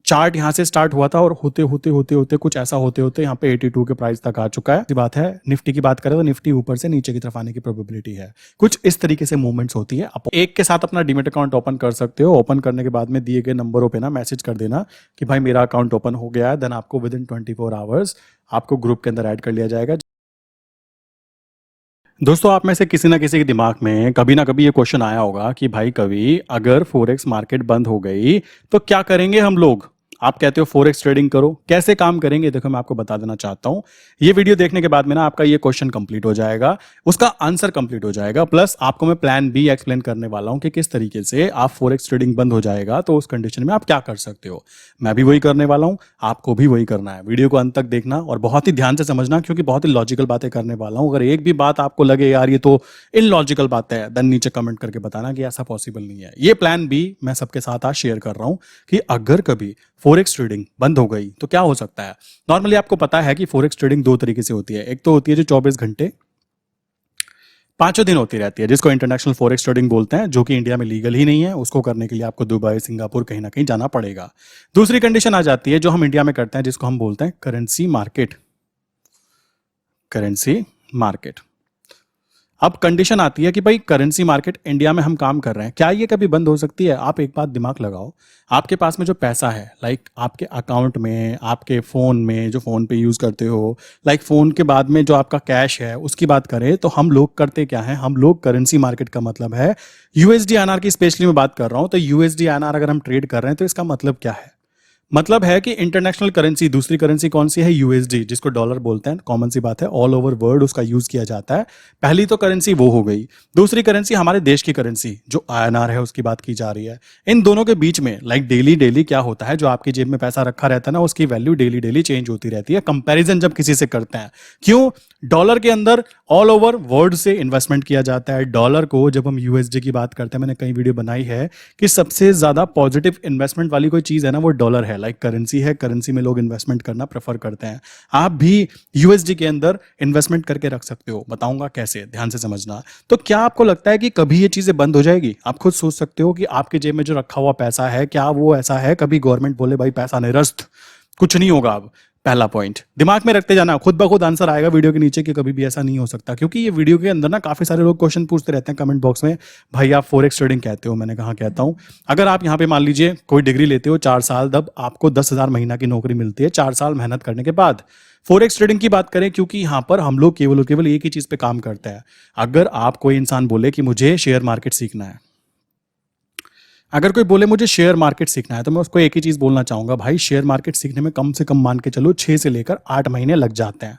Chart यहाँ से start हुआ था और होते होते होते होते कुछ ऐसा होते होते यहाँ पे 82 के प्राइस तक आ चुका है। ये बात है। निफ्टी की बात करें तो निफ्टी ऊपर से नीचे की तरफ आने की प्रोबेबिलिटी है। कुछ इस तरीके से मूवमेंट्स होती है। आप एक के साथ अपना डीमेट अकाउंट ओपन कर सकते हो। ओपन करने के बाद में दिए गए नंबरों पे ना मैसेज कर देना कि भाई मेरा अकाउंट ओपन हो गया है। देन आपको विद इन 24 आवर्स आपको ग्रुप के अंदर ऐड कर लिया जाएगा। दोस्तों, आप में से किसी ना किसी के दिमाग में कभी ना कभी ये क्वेश्चन आया होगा कि भाई कभी अगर फॉरेक्स मार्केट बंद हो गई तो क्या करेंगे हम लोग। आप कहते हो फॉरेक्स ट्रेडिंग करो, कैसे काम करेंगे। देखो, मैं आपको बता देना चाहता हूं। ये वीडियो देखने के बाद में ना आपका ये क्वेश्चन कंप्लीट हो जाएगा, उसका आंसर कंप्लीट हो जाएगा। प्लस आपको मैं प्लान बी एक्सप्लेन करने वाला हूं कि किस तरीके से आप फॉरेक्स ट्रेडिंग बंद हो जाएगा तो उस कंडीशन में आप क्या कर सकते हो। मैं भी वही करने वाला हूं, आपको भी वही करना है। वीडियो को अंत तक देखना और बहुत ही ध्यान से समझना, क्योंकि बहुत ही लॉजिकल बातें करने वाला हूं। अगर एक भी बात आपको लगे यार ये तो इलॉजिकल बात है, देन नीचे कमेंट करके बताना कि ऐसा पॉसिबल नहीं है। ये प्लान बी मैं सबके साथ आज शेयर कर रहा हूं कि अगर कभी फॉरेक्स ट्रेडिंग बंद हो गई तो क्या हो सकता है। नॉर्मली आपको पता है कि फॉरेक्स ट्रेडिंग दो तरीके से होती है। एक तो होती है जो 24 घंटे पांचों दिन होती रहती है, जिसको इंटरनेशनल फॉरेक्स ट्रेडिंग बोलते हैं, जो कि इंडिया में लीगल ही नहीं है। उसको करने के लिए आपको दुबई, सिंगापुर कहीं ना कहीं जाना पड़ेगा। दूसरी कंडीशन आ जाती है जो हम इंडिया में करते हैं, जिसको हम बोलते हैं करेंसी मार्केट। Currency market. अब कंडीशन आती है कि भाई करेंसी मार्केट इंडिया में हम काम कर रहे हैं, क्या ये कभी बंद हो सकती है। आप एक बात दिमाग लगाओ, आपके पास में जो पैसा है, लाइक आपके अकाउंट में, आपके फ़ोन में जो फ़ोन पे यूज़ करते हो, लाइक फ़ोन के बाद में जो आपका कैश है उसकी बात करें तो हम लोग करते क्या हैं। हम लोग करेंसी मार्केट का मतलब है यूएसडी आईएनआर की स्पेशली मैं बात कर रहा हूँ। तो यूएसडी आईएनआर अगर हम ट्रेड कर रहे हैं तो इसका मतलब क्या है। मतलब है कि इंटरनेशनल करेंसी, दूसरी करेंसी कौन सी है, यूएसडी, जिसको डॉलर बोलते हैं। कॉमन सी बात है, ऑल ओवर वर्ल्ड उसका यूज किया जाता है। पहली तो करेंसी वो हो गई। दूसरी करेंसी हमारे देश की करेंसी जो आईएनआर है उसकी बात की जा रही है। इन दोनों के बीच में लाइक डेली डेली क्या होता है, जो आपकी जेब में पैसा रखा रहता है ना, उसकी वैल्यू डेली डेली चेंज होती रहती है। कंपैरिजन जब किसी से करते हैं, क्यों, डॉलर के अंदर ऑल ओवर वर्ल्ड से इन्वेस्टमेंट किया जाता है। डॉलर को जब हम यूएसडी की बात करते हैं, मैंने कई वीडियो बनाई है कि सबसे ज्यादा पॉजिटिव इन्वेस्टमेंट वाली कोई चीज है ना, वो डॉलर है। लाइक करेंसी है, करेंसी में लोग इन्वेस्टमेंट करना प्रेफर करते हैं। आप भी यूएसडी के अंदर इन्वेस्टमेंट करके रख सकते हो। बताऊंगा कैसे, ध्यान से समझना। तो क्या आपको लगता है कि कभी ये चीजें बंद हो जाएगी। आप खुद सोच सकते हो कि आपके जेब में जो रखा हुआ पैसा है, क्या वो ऐसा है कभी गवर्नमेंट बोले भाई पैसा निरस्त, कुछ नहीं होगा। अब पहला पॉइंट दिमाग में रखते जाना, खुद ब खुद आंसर आएगा वीडियो के नीचे कि कभी भी ऐसा नहीं हो सकता। क्योंकि ये वीडियो के अंदर ना काफी सारे लोग क्वेश्चन पूछते रहते हैं कमेंट बॉक्स में, भाई आप फॉरेक्स ट्रेडिंग कहते हो। मैंने कहा कहता हूं, अगर आप यहाँ पे मान लीजिए कोई डिग्री लेते हो 4 साल, तब आपको 10,000 महीना की नौकरी मिलती है 4 साल मेहनत करने के बाद। फॉरेक्स ट्रेडिंग की बात करें, क्योंकि यहाँ पर हम लोग केवल और केवल एक ही चीज पे काम करते हैं। अगर आप कोई इंसान बोले कि मुझे शेयर मार्केट सीखना है, अगर कोई बोले मुझे शेयर मार्केट सीखना है, तो मैं उसको एक ही चीज बोलना चाहूंगा, भाई शेयर मार्केट सीखने में कम से कम मान के चलो 6 से लेकर 8 महीने लग जाते हैं।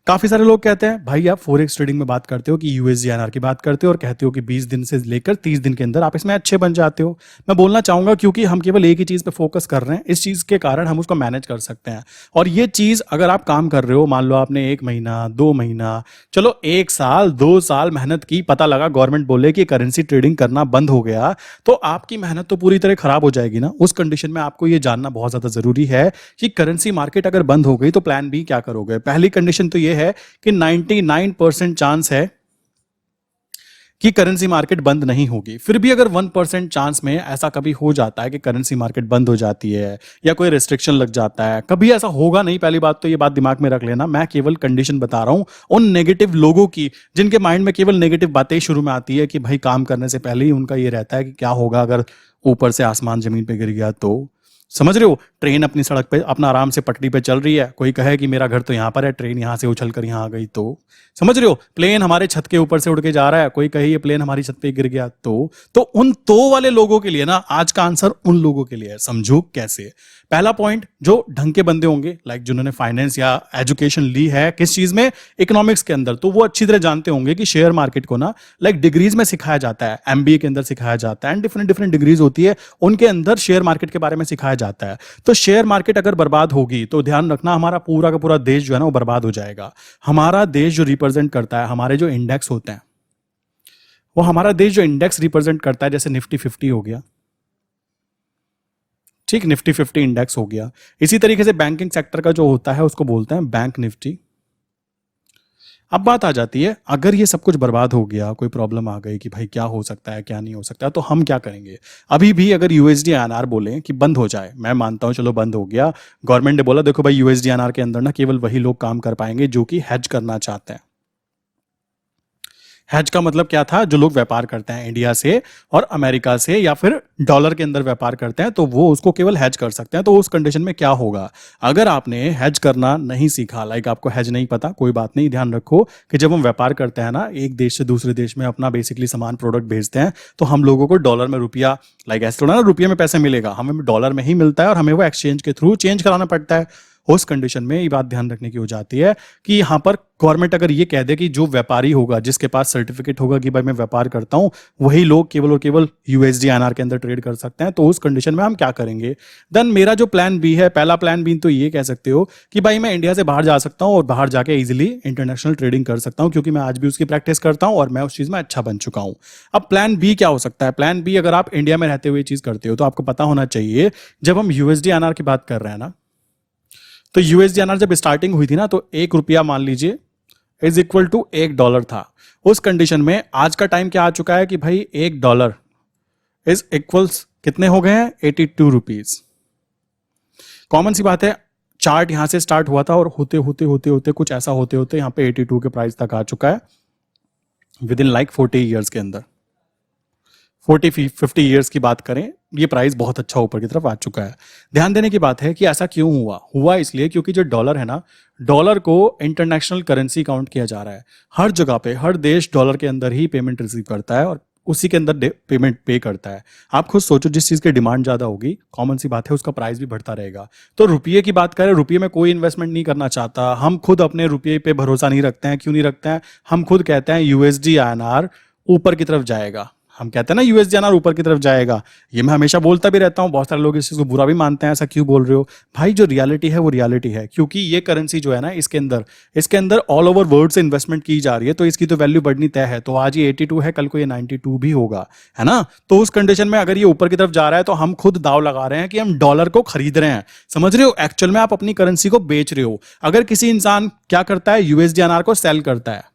काफी सारे लोग कहते हैं भाई आप फॉरेक्स ट्रेडिंग में बात करते हो कि यूएसडीआईएनआर की बात करते हो और कहते हो कि 20 दिन से लेकर 30 दिन के अंदर आप इसमें अच्छे बन जाते हो। मैं बोलना चाहूंगा क्योंकि हम केवल एक ही चीज पे फोकस कर रहे हैं, इस चीज के कारण हम उसको मैनेज कर सकते हैं। और ये चीज अगर आप काम कर रहे हो, मान लो आपने 1 महीना 2 महीना, चलो 1 साल 2 साल मेहनत की, पता लगा गवर्नमेंट बोले कि करेंसी ट्रेडिंग करना बंद हो गया, तो आपकी मेहनत तो पूरी तरह खराब हो जाएगी ना। उस कंडीशन में आपको ये जानना बहुत ज्यादा जरूरी है कि करेंसी मार्केट अगर बंद हो गई तो प्लान बी क्या करोगे। पहली कंडीशन तो ये है कि 99% चांस है कि करेंसी मार्केट बंद नहीं होगी। फिर भी अगर 1% चांस में ऐसा कभी हो जाता है कि करेंसी मार्केट बंद हो जाती है या कोई रिस्ट्रिक्शन लग जाता है, कभी ऐसा होगा नहीं। पहली बात तो ये बात दिमाग में रख लेना, मैं केवल कंडीशन बता रहा हूं उन नेगेटिव लोगों की जिनके माइंड में केवल नेगेटिव बातें शुरू में आती है कि भाई काम करने से पहले ही उनका ये रहता है कि क्या होगा अगर ऊपर से आसमान जमीन पे गिर गया तो। समझ रहे हो, ट्रेन अपनी सड़क पे अपना आराम से पटरी पे चल रही है, कोई कहे कि मेरा घर तो यहां पर है, ट्रेन यहां से उछल कर यहां आ गई तो। समझ रहे हो, प्लेन हमारे छत के ऊपर से उड़ के जा रहा है, कोई कहे ये प्लेन हमारी छत पे गिर गया तो उन तो वाले लोगों के लिए ना आज का आंसर उन लोगों के लिए है। समझो कैसे। पहला पॉइंट, जो ढंग के बंदे होंगे, लाइक जिन्होंने फाइनेंस या एजुकेशन ली है किस चीज में, इकोनॉमिक्स के अंदर, तो वो अच्छी तरह जानते होंगे कि शेयर मार्केट को ना लाइक डिग्रीज में सिखाया जाता है, एमबीए के अंदर सिखाया जाता है, एंड डिफरेंट डिफरेंट डिग्रीज होती है, उनके अंदर शेयर मार्केट के बारे में सिखाया जाता है। तो शेयर मार्केट अगर बर्बाद होगी तो ध्यान रखना हमारा पूरा का पूरा देश जो है ना वो बर्बाद हो जाएगा। हमारा देश जो रिप्रेजेंट करता है, हमारे जो इंडेक्स होते हैं, वो हमारा देश जो इंडेक्स रिप्रेजेंट करता है, जैसे निफ्टी 50 हो गया, ठीक, निफ्टी 50 इंडेक्स हो गया। इसी तरीके से बैंकिंग सेक्टर का जो होता है उसको बोलते हैं बैंक निफ्टी। अब बात आ जाती है, अगर ये सब कुछ बर्बाद हो गया, कोई प्रॉब्लम आ गई कि भाई क्या हो सकता है क्या नहीं हो सकता, तो हम क्या करेंगे? अभी भी अगर यूएसडी आईएनआर बोले कि बंद हो जाए, मैं मानता हूं चलो बंद हो गया, गवर्नमेंट ने बोला देखो भाई यूएसडी आईएनआर के अंदर ना केवल वही लोग काम कर पाएंगे जो कि हेज करना चाहते हैं। हेज का मतलब क्या था? जो लोग व्यापार करते हैं इंडिया से और अमेरिका से या फिर डॉलर के अंदर व्यापार करते हैं, तो वो उसको केवल हेज कर सकते हैं। तो उस कंडीशन में क्या होगा? अगर आपने हेज करना नहीं सीखा, लाइक आपको हेज नहीं पता, कोई बात नहीं, ध्यान रखो कि जब हम व्यापार करते हैं ना, एक देश से दूसरे देश में अपना बेसिकली सामान प्रोडक्ट भेजते हैं, तो हम लोगों को डॉलर में रुपया, लाइक ऐसे थोड़ा ना रुपये में पैसे मिलेगा, हमें डॉलर में ही मिलता है और हमें वो एक्सचेंज के थ्रू चेंज कराना पड़ता है। उस कंडीशन में ये बात ध्यान रखने की हो जाती है कि यहां पर गवर्नमेंट अगर ये कह दे कि जो व्यापारी होगा, जिसके पास सर्टिफिकेट होगा कि भाई मैं व्यापार करता हूं, वही लोग केवल और केवल यूएसडी आईएनआर के अंदर ट्रेड कर सकते हैं, तो उस कंडीशन में हम क्या करेंगे? देन मेरा जो प्लान बी है, पहला प्लान बी तो ये कह सकते हो कि भाई मैं इंडिया से बाहर जा सकता हूं और बाहर जाके इजिली इंटरनेशनल ट्रेडिंग कर सकता हूं, क्योंकि मैं आज भी उसकी प्रैक्टिस करता हूं और मैं उस चीज में अच्छा बन चुका हूं। अब प्लान बी क्या हो सकता है? प्लान बी, अगर आप इंडिया में रहते हुए चीज करते हो तो आपको पता होना चाहिए, जब हम यूएसडी आईएनआर की बात कर रहे हैं ना, तो यूएसडी आईएनआर जब स्टार्टिंग हुई थी ना, तो ₹1 मान लीजिए इज इक्वल टू $1 था। उस कंडीशन में आज का टाइम क्या आ चुका है कि भाई $1 इज इक्वल्स कितने हो गए हैं? ₹82। कॉमन सी बात है, चार्ट यहां से स्टार्ट हुआ था और होते होते होते होते कुछ ऐसा होते होते यहां पे 82 के प्राइस तक आ चुका है विद इन लाइक 40 ईयर्स के अंदर। 40-50 ईयर्स की बात करें, ये प्राइस बहुत अच्छा ऊपर की तरफ आ चुका है। ध्यान देने की बात है कि ऐसा क्यों हुआ इसलिए क्योंकि जो डॉलर है ना, डॉलर को इंटरनेशनल करेंसी काउंट किया जा रहा है। हर जगह पे हर देश डॉलर के अंदर ही पेमेंट रिसीव करता है और उसी के अंदर पेमेंट पे करता है। आप खुद सोचो, जिस चीज की डिमांड ज्यादा होगी, कॉमन सी बात है, उसका प्राइस भी बढ़ता रहेगा। तो रुपये की बात करें, रुपये में कोई इन्वेस्टमेंट नहीं करना चाहता, हम खुद अपने रुपये पे भरोसा नहीं रखते हैं। क्यों नहीं रखते हैं? हम खुद कहते हैं यूएसडी आईएनआर ऊपर की तरफ जाएगा, हम कहते हैं ना यूएसडी आईएनआर ऊपर की तरफ जाएगा। ये मैं हमेशा बोलता भी रहता हूं, बहुत सारे लोग इस चीज को बुरा भी मानते हैं, ऐसा क्यों बोल रहे हो भाई? जो रियलिटी है वो रियलिटी है, क्योंकि ये करेंसी जो है ना, इसके अंदर ऑल ओवर वर्ल्ड से इन्वेस्टमेंट की जा रही है, तो इसकी तो वैल्यू बढ़नी तय है। तो आज ये 82 है, कल को ये 92 भी होगा, है ना? तो उस कंडीशन में अगर ये ऊपर की तरफ जा रहा है, तो हम खुद दाव लगा रहे हैं कि हम डॉलर को खरीद रहे हैं। समझ रहे हो? एक्चुअल में आप अपनी करेंसी को बेच रहे हो। अगर किसी इंसान क्या करता है, यूएसडी आईएनआर को सेल करता है,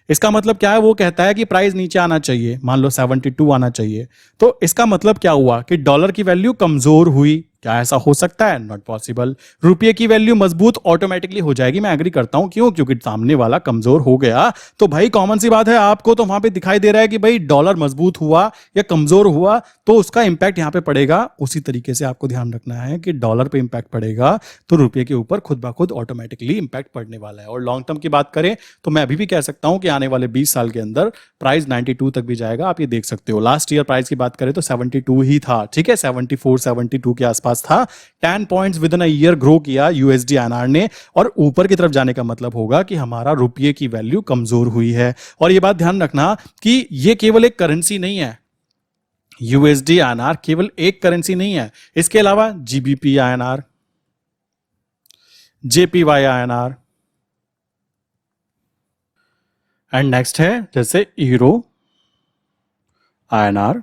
इसका मतलब क्या है? वो कहता है कि प्राइस नीचे आना चाहिए, मान लो 72 आना चाहिए। तो इसका मतलब क्या हुआ कि डॉलर की वैल्यू कमजोर हुई। क्या ऐसा हो सकता है? Not possible. रुपये की वैल्यू मजबूत ऑटोमेटिकली हो जाएगी, मैं एग्री करता हूं। क्यों? क्योंकि सामने वाला कमजोर हो गया। तो भाई कॉमन सी बात है, आपको तो वहां पे दिखाई दे रहा है कि भाई डॉलर मजबूत हुआ या कमजोर हुआ, तो उसका इंपैक्ट यहां पे पड़ेगा। उसी तरीके से आपको ध्यान रखना है कि डॉलर पे इंपैक्ट पड़ेगा तो रुपये के ऊपर खुद ब खुद ऑटोमेटिकली इंपैक्ट पड़ने वाला है। और लॉन्ग टर्म की बात करें तो मैं अभी भी कह सकता हूं कि आने वाले 20 साल के अंदर प्राइस 92 तक भी जाएगा। आप ये देख सकते हो, लास्ट ईयर प्राइस की बात करें तो 72 ही था, ठीक है, 74-72 के आसपास था। 10 points with in a year grow किया यूएसडी आईएनआर ने, और ऊपर की तरफ जाने का मतलब होगा कि हमारा रुपये की वैल्यू कमजोर हुई है। और ये बात ध्यान रखना कि ये केवल एक करेंसी नहीं है, यूएसडी आईएनआर केवल एक करेंसी नहीं है। इसके अलावा GBP INR, JPY INR, and next है जैसे यूरो आईएनआर।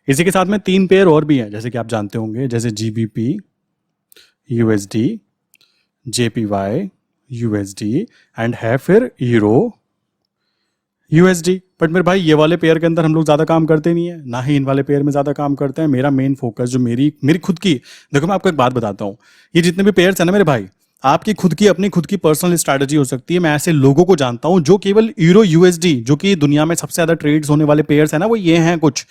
इसी के साथ में 3 पेयर और भी हैं, जैसे कि आप जानते होंगे, जैसे GBP USD, JPY USD, and है फिर यूरो यूएसडी। बट मेरे भाई ये वाले पेयर के अंदर हम लोग ज्यादा काम करते नहीं है, ना ही इन वाले पेयर में ज्यादा काम करते हैं। मेरा मेन फोकस जो मेरी खुद की, देखो मैं आपको एक बात बताता हूँ, ये जितने भी पेयर्स है ना मेरे भाई, आपकी खुद की अपनी खुद की पर्सनल स्ट्रैटेजी हो सकती है। मैं ऐसे लोगों को जानता हूं जो केवल यूरो यूएसडी, जो कि दुनिया में सबसे ज्यादा ट्रेड्स होने वाले पेयर्स है ना, वो ये हैं कुछ,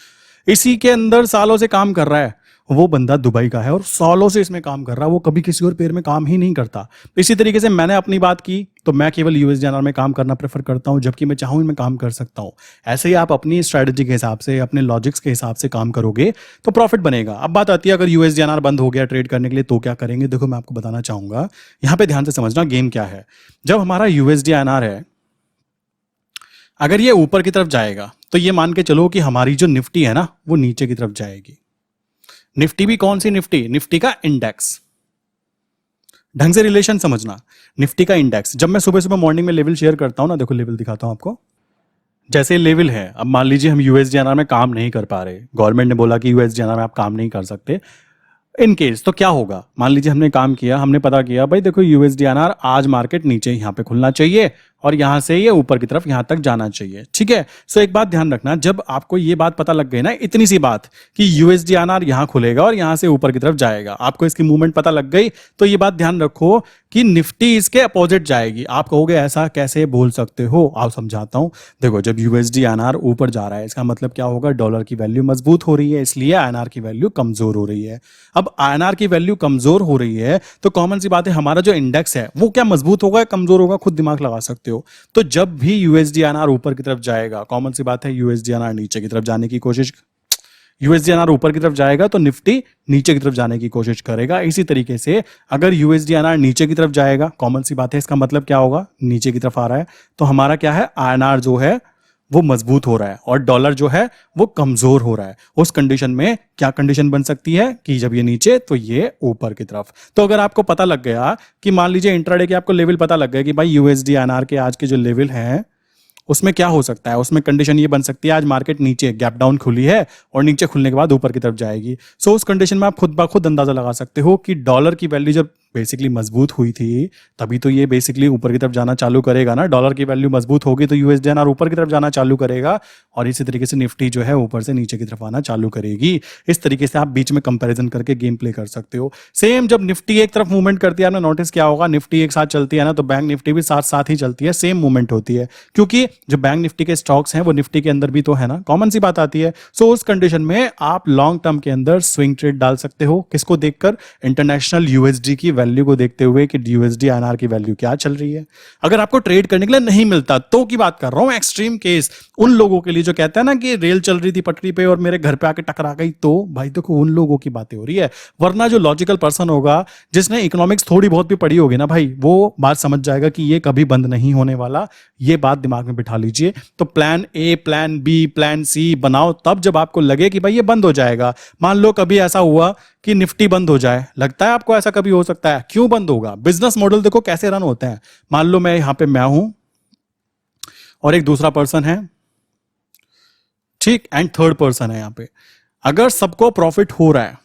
इसी के अंदर सालों से काम कर रहा है। वो बंदा दुबई का है और सालों से इसमें काम कर रहा है, वो कभी किसी और पेयर में काम ही नहीं करता। इसी तरीके से मैंने अपनी बात की तो मैं केवल यूएसडी आईएनआर में काम करना प्रेफर करता हूं, जबकि मैं चाहूं मैं काम कर सकता हूं। ऐसे ही आप अपनी स्ट्रैटेजी के हिसाब से, अपने लॉजिक्स के हिसाब से काम करोगे तो प्रॉफिट बनेगा। अब बात आती है, अगर यूएसडी आईएनआर बंद हो गया ट्रेड करने के लिए तो क्या करेंगे? देखो मैं आपको बताना चाहूंगा, यहां पर ध्यान से समझना गेम क्या है। जब हमारा यूएसडी आईएनआर है, अगर ये ऊपर की तरफ जाएगा तो ये मान के चलो कि हमारी जो निफ्टी है ना, वो नीचे की तरफ जाएगी। निफ्टी भी कौन सी निफ्टी? निफ्टी का इंडेक्स। ढंग से रिलेशन समझना, निफ्टी का इंडेक्स। जब मैं सुबह सुबह मॉर्निंग में लेवल शेयर करता हूं ना, देखो लेवल दिखाता हूं आपको, जैसे लेवल है। अब मान लीजिए हम यूएसडी आईएनआर में काम नहीं कर पा रहे, गवर्नमेंट ने बोला कि यूएसडी आईएनआर में आप काम नहीं कर सकते, इन केस तो क्या होगा? मान लीजिए हमने काम किया, हमने पता किया भाई देखो यूएसडी आईएनआर आज मार्केट नीचे यहां पे खुलना चाहिए और यहां से ये ऊपर की तरफ यहां तक जाना चाहिए, ठीक है। सो एक बात ध्यान रखना, जब आपको ये बात पता लग गई ना, इतनी सी बात कि USD/INR यहां खुलेगा और यहां से ऊपर की तरफ जाएगा, आपको इसकी मूवमेंट पता लग गई, तो ये बात ध्यान रखो कि निफ्टी इसके अपोजिट जाएगी। आप कहोगे ऐसा कैसे बोल सकते हो, आप समझाता हूं। देखो, जब USD/INR ऊपर जा रहा है, इसका मतलब क्या होगा, डॉलर की वैल्यू मजबूत हो रही है, इसलिए INR की वैल्यू कमजोर हो रही है। अब INR की वैल्यू कमजोर हो रही है तो कॉमन सी बात है, हमारा जो इंडेक्स है वो क्या मजबूत होगा या कमजोर होगा, खुद दिमाग लगा सकते हो। तो जब भी USD/INR ऊपर की तरफ जाएगा, कॉमन सी बात है USD/INR नीचे की तरफ जाने की कोशिश, USD/INR ऊपर की तरफ जाएगा तो निफ्टी नीचे की तरफ जाने की कोशिश करेगा। इसी तरीके से अगर USD/INR नीचे की तरफ जाएगा, कॉमन सी बात है, इसका मतलब क्या होगा, नीचे की तरफ आ रहा है, तो हमारा क्या है, INR जो है वो मजबूत हो रहा है और डॉलर जो है वो कमजोर हो रहा है। उस कंडीशन में क्या कंडीशन बन सकती है कि जब ये नीचे तो ये ऊपर की तरफ। तो अगर आपको पता लग गया कि मान लीजिए इंट्राडे के आपको लेवल पता लग गया कि भाई USD/INR के आज के जो लेवल हैं उसमें क्या हो सकता है, उसमें कंडीशन ये बन सकती है, आज मार्केट नीचे गैप डाउन खुली है और नीचे खुलने के बाद ऊपर की तरफ जाएगी। सो उस कंडीशन में आप खुद ब खुद अंदाजा लगा सकते हो कि डॉलर की वैल्यू जब बेसिकली मजबूत हुई थी तभी तो ये बेसिकली ऊपर की तरफ जाना चालू करेगा ना। डॉलर की वैल्यू मजबूत होगी तो USD/INR ऊपर की तरफ जाना चालू करेगा और इसी तरीके से निफ्टी जो है ऊपर से नीचे की तरफ आना चालू करेगी। इस तरीके से आप बीच में कंपैरिजन करके गेम प्ले कर सकते हो। सेम जब निफ्टी एक तरफ मूवमेंट करती है, आपने नोटिस किया होगा, निफ्टी एक साथ चलती है ना, तो बैंक निफ्टी भी साथ साथ ही चलती है, सेम मूवमेंट होती है, क्योंकि जो बैंक निफ्टी के स्टॉक्स हैं वो निफ्टी के अंदर भी तो है ना, कॉमन सी बात आती है। सो उस कंडीशन में आप लॉन्ग टर्म के अंदर स्विंग ट्रेड डाल सकते हो, किसको देखकर, इंटरनेशनल USD की वैल्यू को देखते हुए कि USD/INR की वैल्यू क्या चल रही है। अगर आपको ट्रेड करने के लिए नहीं मिलता तो की बात कर रहा हूं, एक्सट्रीम केस उन लोगों के लिए जो कहते हैं ना कि रेल चल रही थी पटरी पे और मेरे घर पे आके टकरा गई, तो भाई देखो उन लोगों की बातें हो रही है। वरना जो लॉजिकल पर्सन होगा, जिसने इकोनॉमिक्स थोड़ी बहुत भी पढ़ी होगी ना भाई, वो बात समझ जाएगा कि ये कभी बंद नहीं होने वाला। ये बात दिमाग में बिठा लीजिए। तो plan A, plan B, plan C बनाओ तब जब आपको लगे कि भाई ये बंद हो जाएगा। मान लो कभी ऐसा हुआ कि निफ्टी बंद हो जाए, लगता है आपको ऐसा कभी हो सकता है, क्यों बंद होगा? बिजनेस मॉडल देखो कैसे रन होते हैं। मान लो मैं यहां पे मैं हूं और एक दूसरा पर्सन है, ठीक, एंड थर्ड पर्सन है यहां पे। अगर सबको प्रॉफिट हो रहा है,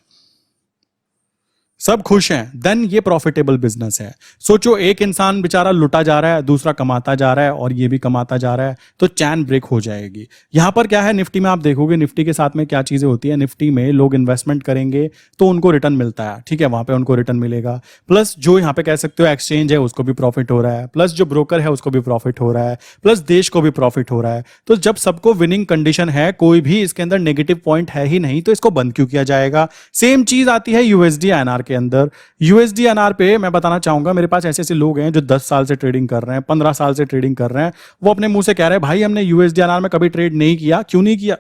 सब खुश हैं, देन ये प्रॉफिटेबल बिजनेस है। सोचो एक इंसान बेचारा लुटा जा रहा है, दूसरा कमाता जा रहा है और ये भी कमाता जा रहा है, तो चैन ब्रेक हो जाएगी। यहां पर क्या है, निफ्टी में आप देखोगे निफ्टी के साथ में क्या चीजें होती है, निफ्टी में लोग इन्वेस्टमेंट करेंगे तो उनको रिटर्न मिलता है, ठीक है, वहां पे उनको रिटर्न मिलेगा। प्लस जो यहां पे कह सकते हो एक्सचेंज है उसको भी प्रॉफिट हो रहा है, प्लस जो ब्रोकर है उसको भी प्रॉफिट हो रहा है, प्लस देश को भी प्रॉफिट हो रहा है। तो जब सबको विनिंग कंडीशन है, कोई भी इसके अंदर नेगेटिव पॉइंट है ही नहीं, तो इसको बंद क्यों किया जाएगा? सेम चीज आती है USD/INR के अंदर। USD/INR पे मैं बताना चाहूंगा, मेरे पास ऐसे ऐसे लोग हैं जो 10 साल से ट्रेडिंग कर रहे हैं, 15 साल से ट्रेडिंग कर रहे हैं, वो अपने मुंह से कह रहे हैं भाई हमने USD/INR में कभी ट्रेड नहीं किया। क्यों नहीं किया?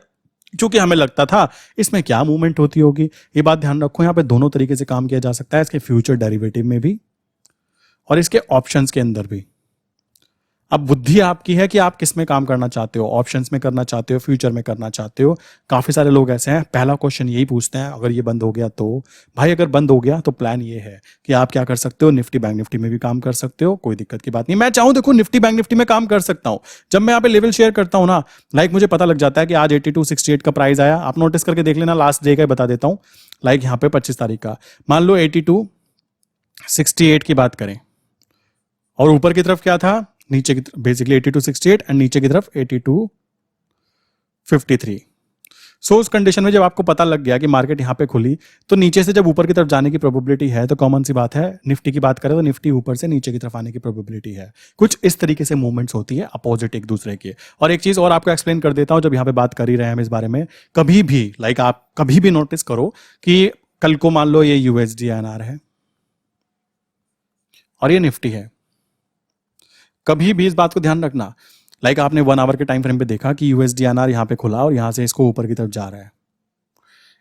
क्योंकि हमें लगता था इसमें क्या मूवमेंट होती होगी। ये बात ध्यान रखो, यहां पे दोनों तरीके से काम किया जा सकता है, इसके फ्यूचर डेरिवेटिव में भी और इसके ऑप्शंस के अंदर भी। अब बुद्धि आपकी है कि आप किस में काम करना चाहते हो, ऑप्शंस में करना चाहते हो, फ्यूचर में करना चाहते हो। काफी सारे लोग ऐसे हैं, पहला क्वेश्चन यही पूछते हैं अगर ये बंद हो गया तो। भाई अगर बंद हो गया तो प्लान ये है कि आप क्या कर सकते हो, निफ्टी बैंक निफ्टी में भी काम कर सकते हो, कोई दिक्कत की बात नहीं। मैं चाहूं देखो निफ्टी बैंक निफ्टी में काम कर सकता हूं, जब मैं यहाँ पे लेवल शेयर करता हूं ना, लाइक मुझे पता लग जाता है कि आज 8268 का प्राइस आया। आप नोटिस करके देख लेना, लास्ट डे का बता देता हूं, लाइक यहाँ पे 25 तारीख का, मान लो 8268 की बात करें और ऊपर की तरफ क्या था, नीचे की तरफ बेसिकली 8268 एंड नीचे की तरफ 8253। सो उस कंडीशन में जब आपको पता लग गया कि मार्केट यहां पे खुली तो नीचे से जब ऊपर की तरफ जाने की प्रोबेबिलिटी है, तो कॉमन सी बात है, निफ्टी की बात करें तो निफ्टी ऊपर से नीचे की तरफ आने की प्रोबेबिलिटी है। कुछ इस तरीके से मूवमेंट्स होती है अपोजिट एक दूसरे के। और एक चीज और आपको एक्सप्लेन कर देता हूं, जब यहां पे बात कर ही रहे हैं हम इस बारे में, कभी भी लाइक आप कभी भी नोटिस करो कि कल को मान लो ये USD/INR है और ये निफ्टी है, कभी भी इस बात को ध्यान रखना, लाइक आपने 1 आवर के टाइम फ्रेम पे देखा कि USD/INR यहां पे खुला और यहां से इसको ऊपर की तरफ जा रहा है।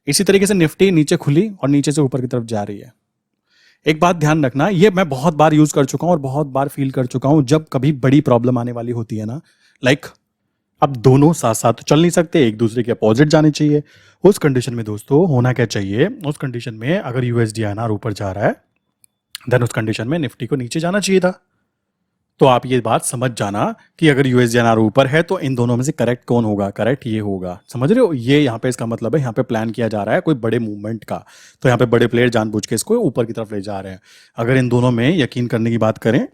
इसी तरीके से निफ्टी नीचे खुली और नीचे से ऊपर की तरफ जा रही है। एक बात ध्यान रखना, ये मैं बहुत बार यूज कर चुका हूं और बहुत बार फील कर चुका हूं, जब कभी बड़ी प्रॉब्लम आने वाली होती है ना, लाइक अब दोनों साथ साथ तो चल नहीं सकते, एक दूसरे के अपोजिट जाने चाहिए। उस कंडीशन में दोस्तों होना क्या चाहिए, उस कंडीशन में अगर USD/INR ऊपर जा रहा है देन उस कंडीशन में निफ्टी को नीचे जाना चाहिए था। तो आप ये बात समझ जाना कि अगर USD/INR ऊपर है तो इन दोनों में से करेक्ट कौन होगा, करेक्ट ये होगा, समझ रहे हो? ये यहाँ पे इसका मतलब है यहाँ पे प्लान किया जा रहा है कोई बड़े मूवमेंट का, तो यहाँ पे बड़े प्लेयर जानबूझ के इसको ऊपर की तरफ ले जा रहे हैं। अगर इन दोनों में यकीन करने की बात करें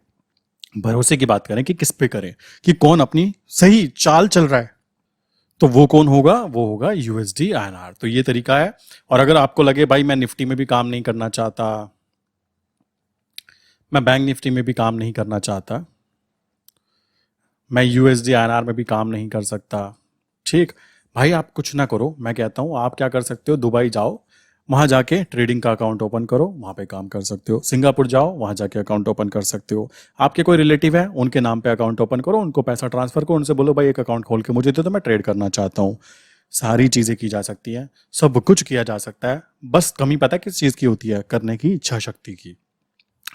भरोसे की बात करें कि किस पे करें, कि कौन अपनी सही चाल चल रहा है, तो वो कौन होगा? वो होगा यूएसडी आईएनआर। तो ये तरीका है। और अगर आपको लगे भाई मैं निफ्टी में भी काम नहीं करना चाहता, मैं बैंक निफ्टी में भी काम नहीं करना चाहता, मैं यूएसडी आईएनआर में भी काम नहीं कर सकता, ठीक भाई, आप कुछ ना करो, मैं कहता हूं आप क्या कर सकते हो, दुबई जाओ, वहां जाके ट्रेडिंग का अकाउंट ओपन करो, वहां पे काम कर सकते हो। सिंगापुर जाओ, वहां जाके अकाउंट ओपन कर सकते हो। आपके कोई रिलेटिव है, उनके नाम पे अकाउंट ओपन करो, उनको पैसा ट्रांसफर करो, उनसे बोलो भाई एक अकाउंट खोल के मुझे दे दो, मैं ट्रेड करना चाहता हूँ। सारी चीजें की जा सकती है, सब कुछ किया जा सकता है, बस कमी पता है किस चीज की होती है? करने की इच्छा शक्ति की।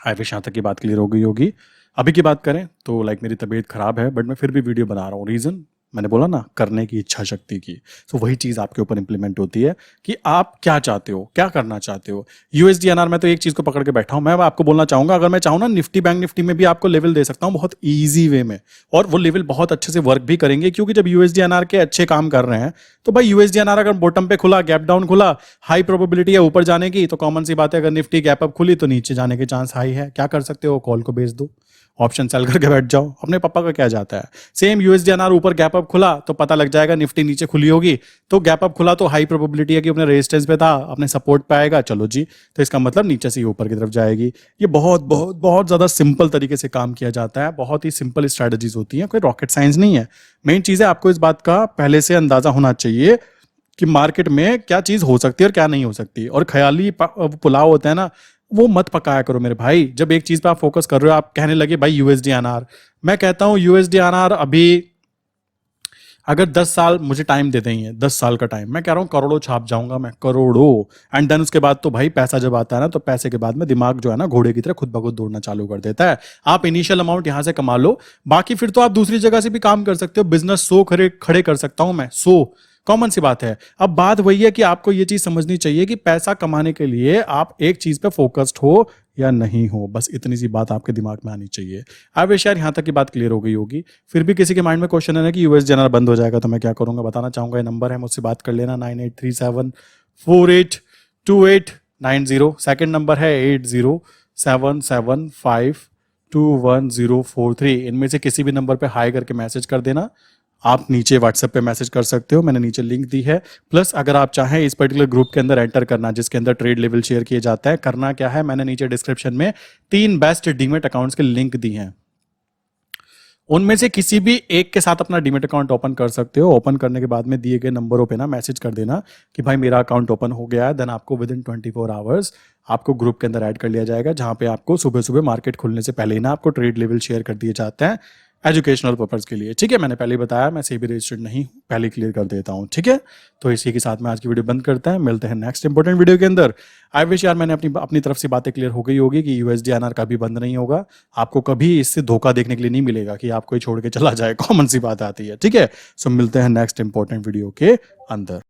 आई विश यहाँ तक की बात क्लियर हो गई होगी। अभी की बात करें तो लाइक मेरी तबीयत खराब है, बट मैं फिर भी वीडियो बना रहा हूँ। रीजन मैंने बोला ना, करने की इच्छा शक्ति की। तो वही चीज आपके ऊपर इंप्लीमेंट होती है कि आप क्या चाहते हो, क्या करना चाहते हो। यूएसडीएनआर में तो एक चीज को पकड़ के बैठा हूं, मैं आपको बोलना चाहूंगा, अगर मैं चाहूँ ना निफ्टी बैंक निफ्टी में भी आपको लेवल दे सकता हूँ बहुत ईजी वे में, और वो लेवल बहुत अच्छे से वर्क भी करेंगे, क्योंकि जब यूएसडीएनआर के अच्छे काम कर रहे हैं तो भाई यूएसडीएनआर अगर बॉटम पे खुला, गैप डाउन खुला, हाई प्रोबेबिलिटी है ऊपर जाने की, तो कॉमन सी बात है अगर निफ्टी गैप अप खुली तो नीचे जाने के चांस हाई है। क्या कर सकते हो? कॉल को बेच दो, ऑप्शन सेल करके बैठ जाओ, अपने पापा का क्या जाता है। सेम यूएसडीएनआर ऊपर गैप अप खुला तो पता लग जाएगा निफ्टी नीचे खुली होगी, तो गैप अप खुला तो हाई प्रोबेबिलिटी है कि अपने रेजिस्टेंस पे था, अपने सपोर्ट पे आएगा, चलो जी, तो इसका मतलब नीचे से ही ऊपर की तरफ जाएगी। ये बहुत बहुत बहुत ज्यादा सिंपल तरीके से काम किया जाता है, बहुत ही सिंपल स्ट्रेटजीज होती हैं, कोई रॉकेट साइंस नहीं है। मेन चीज है आपको इस बात का पहले से अंदाजा होना चाहिए कि मार्केट में क्या चीज हो सकती है और क्या नहीं हो सकती। और ख्याली पुलाव होता है ना, वो मत पकाया करो मेरे भाई। जब एक चीज पे आप फोकस कर रहे हो, आप कहने लगे भाई यूएसडीएनआर, मैं कहता हूं यूएसडीएनआर अभी अगर 10 साल मुझे टाइम दे देंगे, 10 साल का टाइम, मैं कह रहा हूँ करोड़ों छाप जाऊंगा मैं, करोड़ों। एंड देन उसके बाद तो भाई पैसा जब आता है ना, तो पैसे के बाद में दिमाग जो है ना घोड़े की तरह खुद ब खुद दौड़ना चालू कर देता है। आप इनिशियल अमाउंट यहां से कमा लो, बाकी फिर तो आप दूसरी जगह से भी काम कर सकते हो। बिजनेस 100 खड़े खड़े कर सकता हूं मैं, 100, कॉमन सी बात है। अब बात वही है कि आपको ये चीज समझनी चाहिए कि पैसा कमाने के लिए आप एक चीज पे फोकस्ड हो या नहीं हो, बस इतनी सी बात आपके दिमाग में आनी चाहिए। आई विश यार यहाँ तक की बात क्लियर हो गई होगी। फिर भी किसी के माइंड में क्वेश्चन है ना कि यूएसडीएनआर बंद हो जाएगा तो मैं क्या करूंगा, बताना चाहूंगा। ये नंबर है, मुझसे बात कर लेना, 9837482890। सेकंड नंबर है 8077521043। इनमें से किसी भी नंबर पे हाई करके मैसेज कर देना। आप नीचे व्हाट्सएप पे मैसेज कर सकते हो, मैंने नीचे लिंक दी है। प्लस अगर आप चाहें इस पर्टिकुलर ग्रुप के अंदर एंटर करना, जिसके अंदर ट्रेड लेवल शेयर किए जाता है, करना क्या है, मैंने नीचे डिस्क्रिप्शन में 3 बेस्ट डीमेट अकाउंट्स के लिंक दी हैं। उनमें से किसी भी एक के साथ अपना डीमेट अकाउंट ओपन कर सकते हो। ओपन करने के बाद में दिए गए नंबरों पे ना मैसेज कर देना कि भाई मेरा अकाउंट ओपन हो गया है। देन आपको विद इन 24 आवर्स आपको ग्रुप के अंदर ऐड कर लिया जाएगा, जहां पे आपको सुबह सुबह मार्केट खुलने से पहले ही ना आपको ट्रेड लेवल शेयर कर दिए जाते हैं एजुकेशनल पर्पज के लिए। ठीक है, मैंने पहले ही बताया मैं सेबी रजिस्टर्ड नहीं हूं, पहले क्लियर कर देता हूं। ठीक है, तो इसी के साथ में आज की वीडियो बंद करते हैं, मिलते हैं नेक्स्ट इंपॉर्टेंट वीडियो के अंदर। आई विश यार मैंने अपनी अपनी तरफ से बातें क्लियर हो गई होगी कि यूएसडीएनआर कभी बंद नहीं होगा। आपको कभी इससे धोखा देखने के लिए नहीं मिलेगा कि आपको ही छोड़ के चला जाए, कॉमन सी बात आती है। ठीक है, सो मिलते हैं नेक्स्ट इंपॉर्टेंट वीडियो के अंदर।